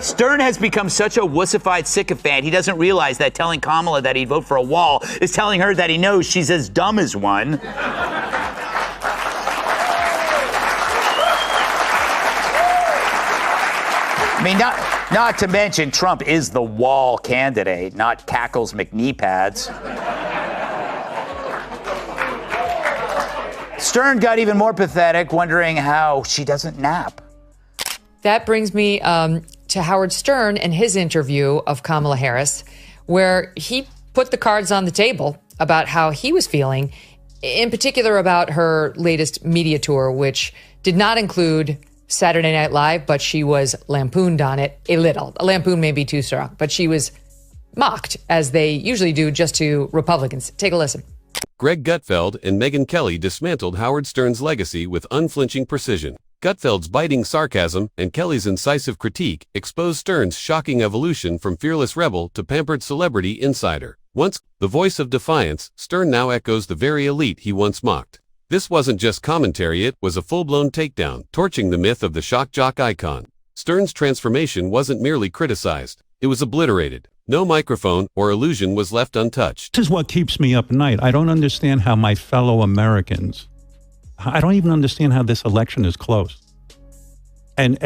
Stern has become such a wussified sycophant, he doesn't realize that telling Kamala that he'd vote for a wall is telling her that he knows she's as dumb as one. I mean, not to mention, Trump is the wall candidate, not Cackle's McKnee pads. Stern got even more pathetic, wondering how she doesn't nap. That brings me to Howard Stern and his interview of Kamala Harris, where he put the cards on the table about how he was feeling, in particular about her latest media tour, which did not include Saturday Night Live, but she was lampooned on it a little. A lampoon may be too strong, but she was mocked, as they usually do, just to Republicans. Take a listen. Gutfeld and Megyn Kelly dismantled Howard Stern's legacy with unflinching precision. Gutfeld's biting sarcasm and Kelly's incisive critique exposed Stern's shocking evolution from fearless rebel to pampered celebrity insider. Once the voice of defiance, Stern now echoes the very elite he once mocked. This wasn't just commentary, it was a full-blown takedown, torching the myth of the shock jock icon. Stern's transformation wasn't merely criticized, it was obliterated. No microphone or illusion was left untouched. This is what keeps me up at night. I don't understand how my fellow Americans, I don't even understand how this election is close. And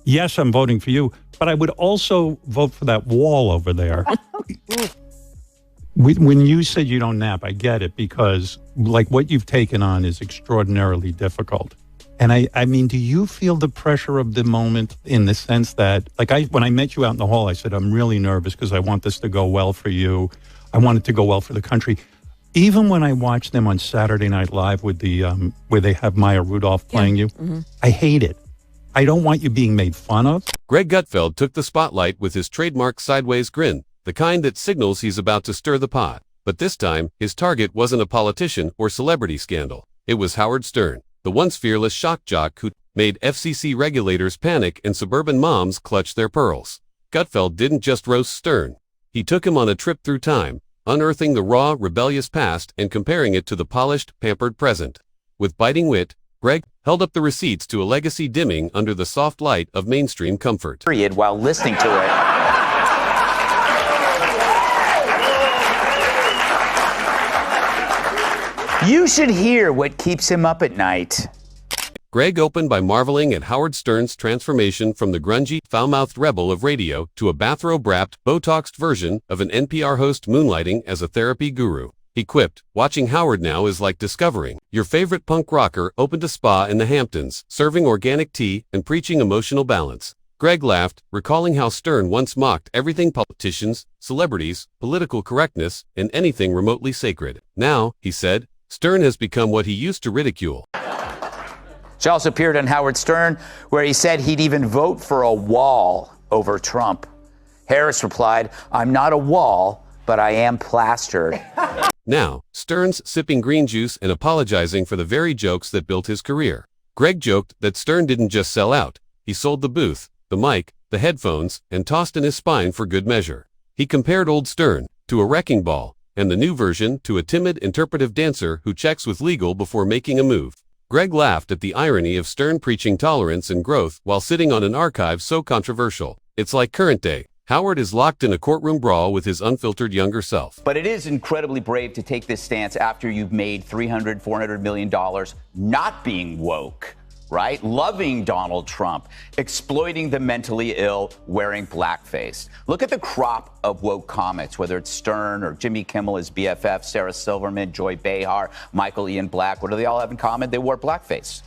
yes, I'm voting for you, but I would also vote for that wall over there. When you said you don't nap, I get it, because like what you've taken on is extraordinarily difficult. And I mean, do you feel the pressure of the moment in the sense that, like, when I met you out in the hall, I said, I'm really nervous because I want this to go well for you. I want it to go well for the country. Even when I watch them on Saturday Night Live with the, where they have Maya Rudolph playing you, I hate it. I don't want you being made fun of. Gutfeld took the spotlight with his trademark sideways grin, the kind that signals he's about to stir the pot. But this time, his target wasn't a politician or celebrity scandal. It was Howard Stern, the once fearless shock jock who made FCC regulators panic and suburban moms clutch their pearls. Gutfeld didn't just roast Stern. He took him on a trip through time, unearthing the raw, rebellious past and comparing it to the polished, pampered present. With biting wit, held up the receipts to a legacy dimming under the soft light of mainstream comfort. While listening to it. You should hear what keeps him up at night. Opened by marveling at Howard Stern's transformation from the grungy, foul-mouthed rebel of radio to a bathrobe-wrapped, Botoxed version of an NPR host moonlighting as a therapy guru. He quipped, watching Howard now is like discovering your favorite punk rocker opened a spa in the Hamptons, serving organic tea and preaching emotional balance. Laughed, recalling how Stern once mocked everything politicians, celebrities, political correctness, and anything remotely sacred. Now, he said, Stern has become what he used to ridicule. She also appeared on Howard Stern, where he said he'd even vote for a wall over Trump. Harris replied, I'm not a wall, but I am plastered. Now, Stern's sipping green juice and apologizing for the very jokes that built his career. Joked that Stern didn't just sell out, he sold the booth, the mic, the headphones, and tossed in his spine for good measure. He compared old Stern to a wrecking ball, and the new version to a timid, interpretive dancer who checks with legal before making a move. Laughed at the irony of Stern preaching tolerance and growth while sitting on an archive so controversial. It's like current day. Howard is locked in a courtroom brawl with his unfiltered younger self. But it is incredibly brave to take this stance after you've made $300, $400 million not being woke, right? Loving Donald Trump, exploiting the mentally ill, wearing blackface. Look at the crop of woke comics, whether it's Stern or Jimmy Kimmel, his BFF, Sarah Silverman, Joy Behar, Michael Ian Black. What do they all have in common? They wore blackface.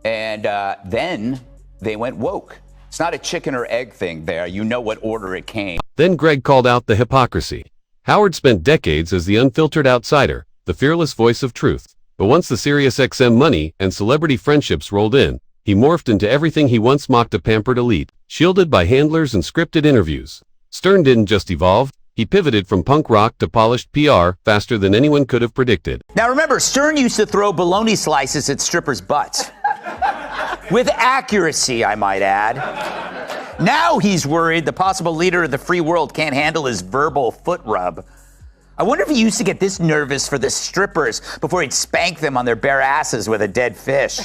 And then they went woke. It's not a chicken or egg thing there. You know what order it came. Then called out the hypocrisy. Howard spent decades as the unfiltered outsider, the fearless voice of truth. But once the SiriusXM money and celebrity friendships rolled in, he morphed into everything he once mocked a pampered elite, shielded by handlers and scripted interviews. Stern didn't just evolve, he pivoted from punk rock to polished PR faster than anyone could have predicted. Now remember, Stern used to throw bologna slices at strippers' butts. With accuracy, I might add. Now he's worried the possible leader of the free world can't handle his verbal foot rub. I wonder if he used to get this nervous for the strippers before he'd spank them on their bare asses with a dead fish.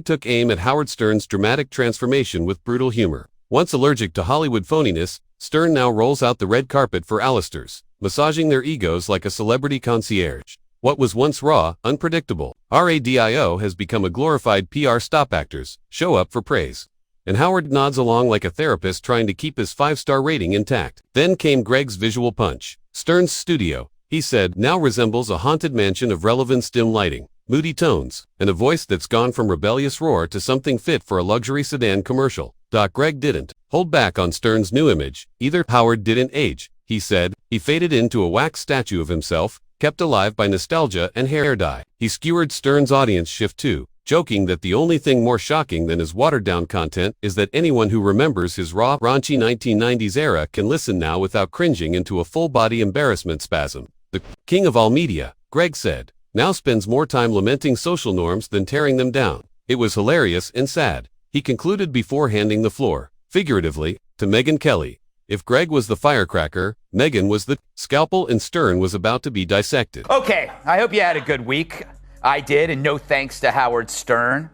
Took aim at Howard Stern's dramatic transformation with brutal humor. Once allergic to Hollywood phoniness, Stern now rolls out the red carpet for A-listers, massaging their egos like a celebrity concierge. What was once raw, unpredictable, RADIO has become a glorified PR stop actors, show up for praise. And Howard nods along like a therapist trying to keep his 5-star rating intact. Then came Greg's visual punch. Stern's studio, he said, now resembles a haunted mansion of relevance, dim lighting, moody tones, and a voice that's gone from rebellious roar to something fit for a luxury sedan commercial. Greg didn't hold back on Stern's new image. Either Howard didn't age, he said. He faded into a wax statue of himself, kept alive by nostalgia and hair dye. He skewered Stern's audience shift too, joking that the only thing more shocking than his watered-down content is that anyone who remembers his raw, raunchy 1990s era can listen now without cringing into a full-body embarrassment spasm. The king of all media, Greg said, now spends more time lamenting social norms than tearing them down. It was hilarious and sad, he concluded before handing the floor, figuratively, to Megyn Kelly. If Greg was the firecracker, Megyn was the scalpel, and Stern was about to be dissected. Okay, I hope you had a good week. I did, and no thanks to Howard Stern.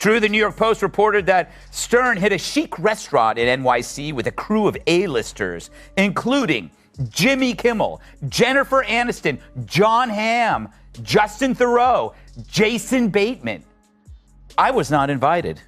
True, the New York Post reported that Stern hit a chic restaurant in NYC with a crew of A-listers, including Jimmy Kimmel, Jennifer Aniston, Jon Hamm, Justin Theroux, Jason Bateman. I was not invited.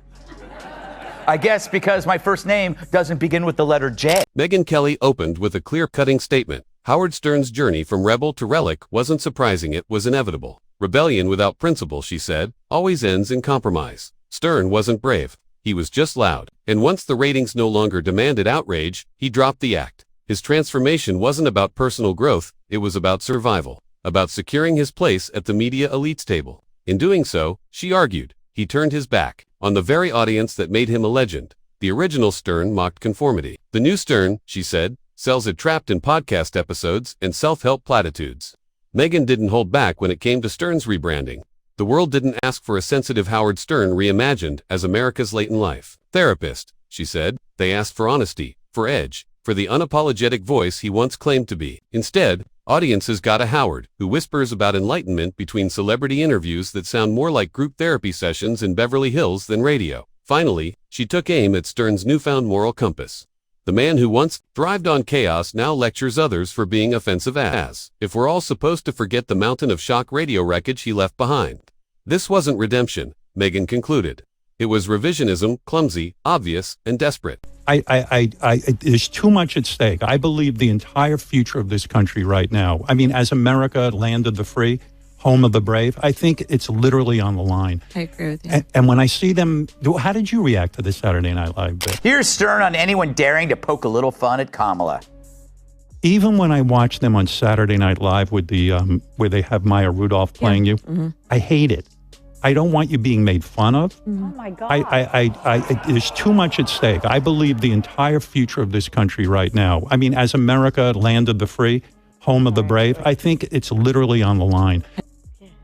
I guess because my first name doesn't begin with the letter J. Megyn Kelly opened with a clear-cutting statement. Howard Stern's journey from rebel to relic wasn't surprising, it was inevitable. Rebellion without principle, she said, always ends in compromise. Stern wasn't brave. He was just loud. And once the ratings no longer demanded outrage, he dropped the act. His transformation wasn't about personal growth, it was about survival. About securing his place at the media elite's table. In doing so, she argued, he turned his back on the very audience that made him a legend. The original Stern mocked conformity. The new Stern, she said, sells it trapped in podcast episodes and self-help platitudes. Megyn didn't hold back when it came to Stern's rebranding. The world didn't ask for a sensitive Howard Stern reimagined as America's late-in life therapist, she said. They asked for honesty, for edge, for the unapologetic voice he once claimed to be. Instead, audiences got a Howard who whispers about enlightenment between celebrity interviews that sound more like group therapy sessions in Beverly Hills than radio. Finally, she took aim at Stern's newfound moral compass. The man who once thrived on chaos now lectures others for being offensive as if we're all supposed to forget the mountain of shock radio wreckage he left behind. This wasn't redemption, Megyn concluded. It was revisionism, clumsy, obvious, and desperate. There's too much at stake. I believe the entire future of this country right now, I mean, as America, land of the free, home of the brave, I think it's literally on the line. I agree with you. And when I see them, how did you react to the Saturday Night Live bit? Here's Stern on anyone daring to poke a little fun at Kamala. Even when I watch them on Saturday Night Live with the where they have Maya Rudolph playing you, I hate it. I don't want you being made fun of. Oh my God. There's too much at stake. I believe the entire future of this country right now, I mean, as America, land of the free, home of the brave, I think it's literally on the line.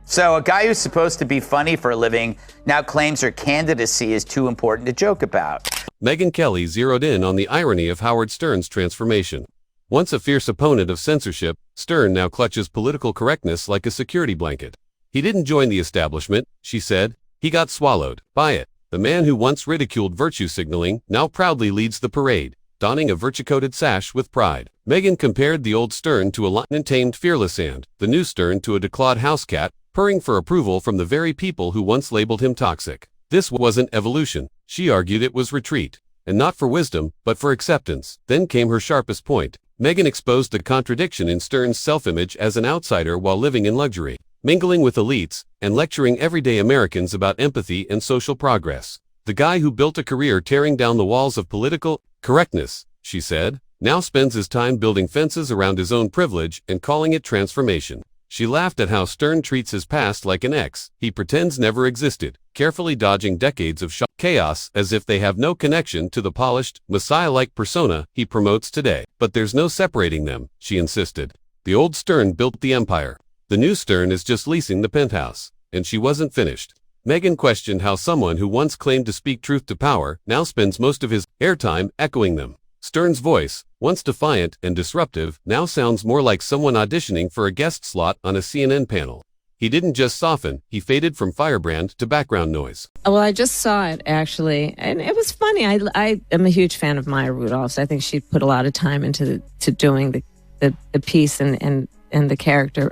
So a guy who's supposed to be funny for a living now claims her candidacy is too important to joke about. Megyn Kelly zeroed in on the irony of Howard Stern's transformation. Once a fierce opponent of censorship, Stern now clutches political correctness like a security blanket. He didn't join the establishment, she said. He got swallowed by it. The man who once ridiculed virtue signaling now proudly leads the parade, donning a virtue-coated sash with pride. Megyn compared the old Stern to a lion-tamed fearless and the new Stern to a declawed house cat, purring for approval from the very people who once labeled him toxic. This wasn't evolution, she argued, it was retreat. And not for wisdom, but for acceptance. Then came her sharpest point. Megyn exposed the contradiction in Stern's self-image as an outsider while living in luxury, mingling with elites, and lecturing everyday Americans about empathy and social progress. The guy who built a career tearing down the walls of political correctness, she said, now spends his time building fences around his own privilege and calling it transformation. She laughed at how Stern treats his past like an ex he pretends never existed, carefully dodging decades of chaos as if they have no connection to the polished, messiah-like persona he promotes today. But there's no separating them, she insisted. The old Stern built the empire. The new Stern is just leasing the penthouse. And she wasn't finished. Megyn questioned how someone who once claimed to speak truth to power now spends most of his airtime echoing them. Stern's voice, once defiant and disruptive, now sounds more like someone auditioning for a guest slot on a CNN panel. He didn't just soften, he faded from firebrand to background noise. Well, I just saw it, actually, and it was funny. I am a huge fan of Maya Rudolph's. I think she put a lot of time into doing the piece and the character.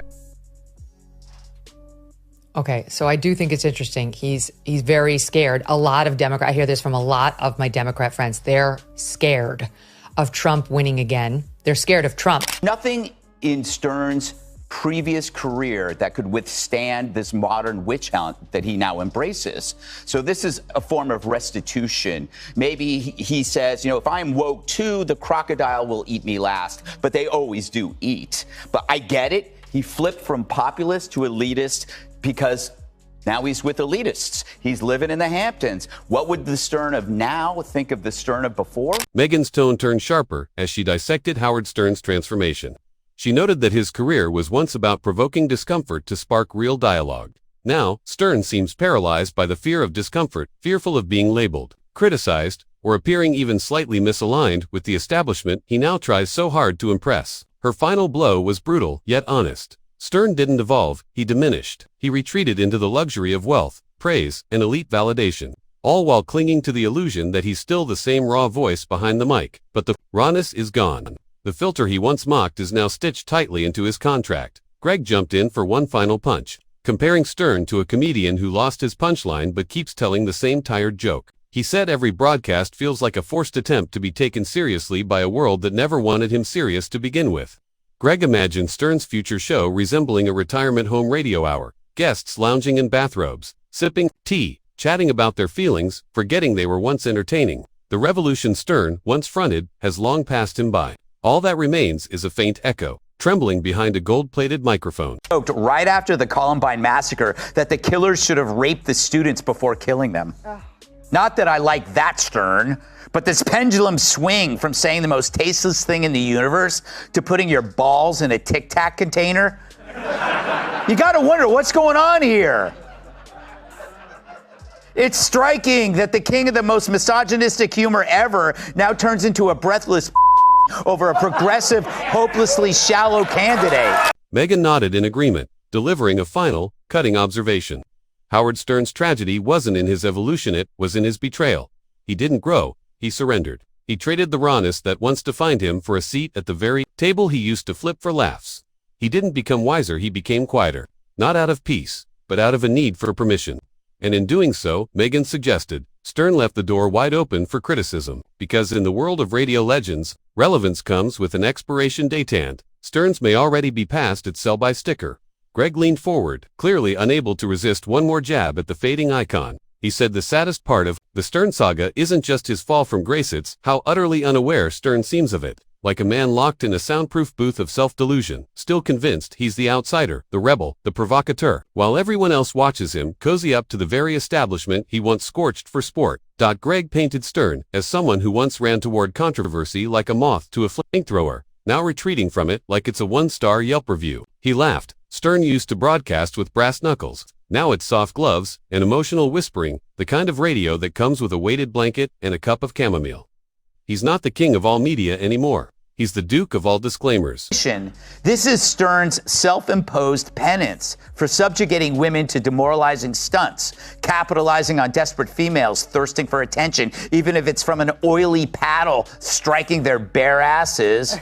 Okay, so I do think it's interesting. He's very scared. A lot of I hear this from a lot of my Democrat friends. They're scared of Trump winning again. They're scared of Trump. Nothing in Stern's previous career that could withstand this modern witch hunt that he now embraces. So this is a form of restitution. Maybe he says, if I'm woke too, the crocodile will eat me last, but they always do eat. But I get it. He flipped from populist to elitist because now he's with elitists. He's living in the Hamptons. What would the Stern of now think of the Stern of before? Megyn's tone turned sharper as she dissected Howard Stern's transformation. She noted that his career was once about provoking discomfort to spark real dialogue. Now, Stern seems paralyzed by the fear of discomfort, fearful of being labeled, criticized, or appearing even slightly misaligned with the establishment he now tries so hard to impress. Her final blow was brutal, yet honest. Stern didn't evolve, he diminished. He retreated into the luxury of wealth, praise, and elite validation, all while clinging to the illusion that he's still the same raw voice behind the mic. But the rawness is gone. The filter he once mocked is now stitched tightly into his contract. Greg jumped in for one final punch, comparing Stern to a comedian who lost his punchline but keeps telling the same tired joke. He said every broadcast feels like a forced attempt to be taken seriously by a world that never wanted him serious to begin with. Greg imagined Stern's future show resembling a retirement home radio hour, guests lounging in bathrobes, sipping tea, chatting about their feelings, forgetting they were once entertaining. The revolution Stern once fronted has long passed him by. All that remains is a faint echo, trembling behind a gold-plated microphone. Right after the Columbine massacre that the killers should have raped the students before killing them. Not that I like that Stern, but this pendulum swing from saying the most tasteless thing in the universe to putting your balls in a Tic Tac container. You got to wonder what's going on here. It's striking that the king of the most misogynistic humor ever now turns into a breathless over a progressive, hopelessly shallow candidate. Megyn nodded in agreement, delivering a final, cutting observation. Howard Stern's tragedy wasn't in his evolution, it was in his betrayal. He didn't grow, he surrendered. He traded the rawness that once defined him for a seat at the very table he used to flip for laughs. He didn't become wiser, he became quieter. Not out of peace, but out of a need for permission. And in doing so, Megyn suggested, Stern left the door wide open for criticism, because in the world of radio legends, relevance comes with an expiration date and Stern's may already be past its sell-by sticker. Greg leaned forward, clearly unable to resist one more jab at the fading icon. He said the saddest part of the Stern saga isn't just his fall from grace, it's how utterly unaware Stern seems of it. Like a man locked in a soundproof booth of self-delusion, still convinced he's the outsider, the rebel, the provocateur, while everyone else watches him cozy up to the very establishment he once scorched for sport. Greg painted Stern as someone who once ran toward controversy like a moth to a flamethrower, now retreating from it like it's a one-star Yelp review. He laughed. Stern used to broadcast with brass knuckles. Now it's soft gloves and emotional whispering, the kind of radio that comes with a weighted blanket and a cup of chamomile. He's not the king of all media anymore. He's the duke of all disclaimers. This is Stern's self-imposed penance for subjugating women to demoralizing stunts, capitalizing on desperate females thirsting for attention, even if it's from an oily paddle striking their bare asses.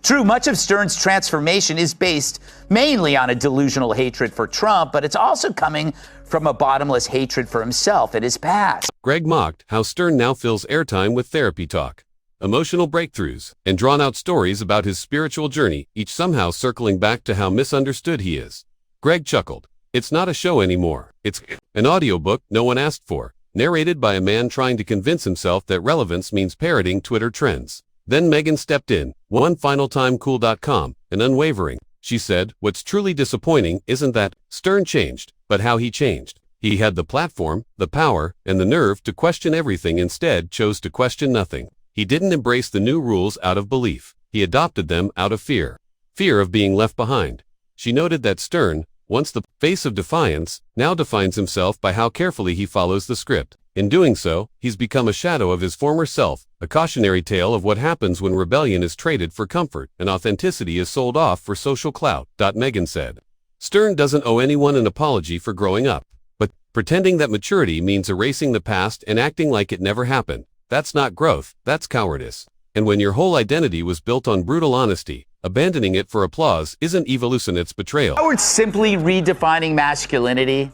True, much of Stern's transformation is based mainly on a delusional hatred for Trump, but it's also coming from a bottomless hatred for himself and his past. Greg mocked how Stern now fills airtime with therapy talk, emotional breakthroughs, and drawn-out stories about his spiritual journey, each somehow circling back to how misunderstood he is. Greg chuckled. It's not a show anymore. It's an audiobook no one asked for, narrated by a man trying to convince himself that relevance means parroting Twitter trends. Then Megyn stepped in, one final time cool.com, and unwavering. She said, what's truly disappointing isn't that Stern changed, but how he changed. He had the platform, the power, and the nerve to question everything, instead chose to question nothing. He didn't embrace the new rules out of belief. He adopted them out of fear. Fear of being left behind. She noted that Stern, once the face of defiance, now defines himself by how carefully he follows the script. In doing so, he's become a shadow of his former self, a cautionary tale of what happens when rebellion is traded for comfort and authenticity is sold off for social clout. Megyn said. Stern doesn't owe anyone an apology for growing up. But pretending that maturity means erasing the past and acting like it never happened, that's not growth, that's cowardice. And when your whole identity was built on brutal honesty, abandoning it for applause isn't evolution, it's betrayal. Howard's simply redefining masculinity.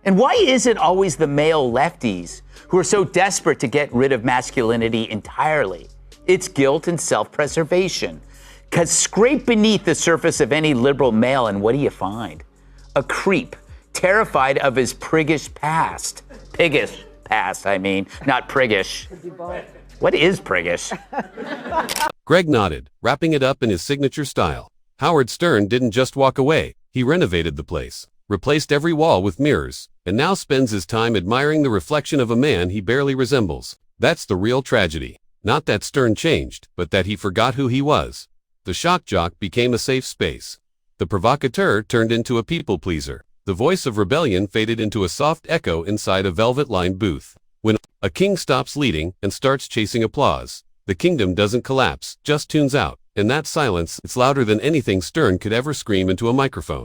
And why is it always the male lefties who are so desperate to get rid of masculinity entirely? It's guilt and self-preservation. Because scrape beneath the surface of any liberal male, and what do you find? A creep, terrified of his priggish past. Piggish past, I mean, not priggish. What is priggish? Greg nodded, wrapping it up in his signature style. Howard Stern didn't just walk away, he renovated the place, replaced every wall with mirrors, and now spends his time admiring the reflection of a man he barely resembles. That's the real tragedy. Not that Stern changed, but that he forgot who he was. The shock jock became a safe space. The provocateur turned into a people pleaser. The voice of rebellion faded into a soft echo inside a velvet-lined booth. When a king stops leading and starts chasing applause, the kingdom doesn't collapse, just tunes out. And that silence, it's louder than anything Stern could ever scream into a microphone.